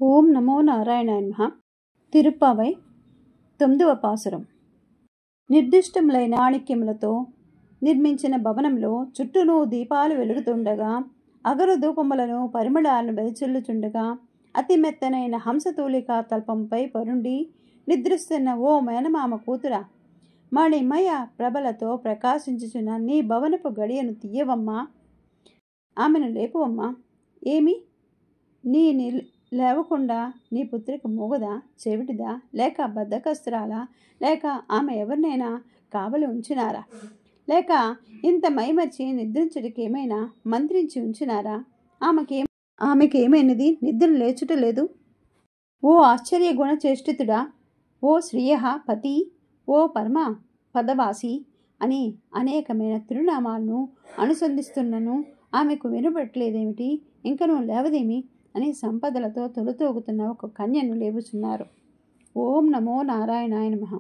ఓం నమో నారాయణాయ నమః. తిరుప్పావై 9వ పాసురం. నిర్దిష్టములైన మాణిక్యములతో నిర్మించిన భవనంలో చుట్టూను దీపాలు వెలుగుతుండగా, అగరు ధూపములను పరిమళాలను వెదజల్లుచుండగా, అతి మెత్తనైన హంసతూలికా తల్పంపై పరుండి నిద్రిస్తున్న ఓ మేనమామ కూతురా, మణిమయ ప్రభలతో ప్రకాశించుచున్న నీ భవనపు గడియను తీయవమ్మా, ఆమెను లేపువమ్మా. ఏమి, నీ లేవకుండా నీ పుత్రిక మూగదా, చెవిటిదా, లేక బద్ధకస్తురాలా, లేక ఆమె ఎవరినైనా కావలి ఉంచినారా, లేక ఇంత మైమర్చి నిద్రించుడికి ఏమైనా మంత్రించి ఉంచినారా? ఆమెకేమైనది నిద్ర లేచుట లేదు? ఓ ఆశ్చర్య గుణ చేష్టితుడా, ఓ శ్రియ పతి, ఓ పరమ పదవాసి అని అనేకమైన తిరునామాలను అనుసంధిస్తున్నను ఆమెకు వినబట్టలేదేమిటి? ఇంకనూ లేవదేమి అని సంపదలతో తొలుతూగుతున్న ఒక కన్యను లేపుచున్నారు. ఓం నమో నారాయణాయ నమః.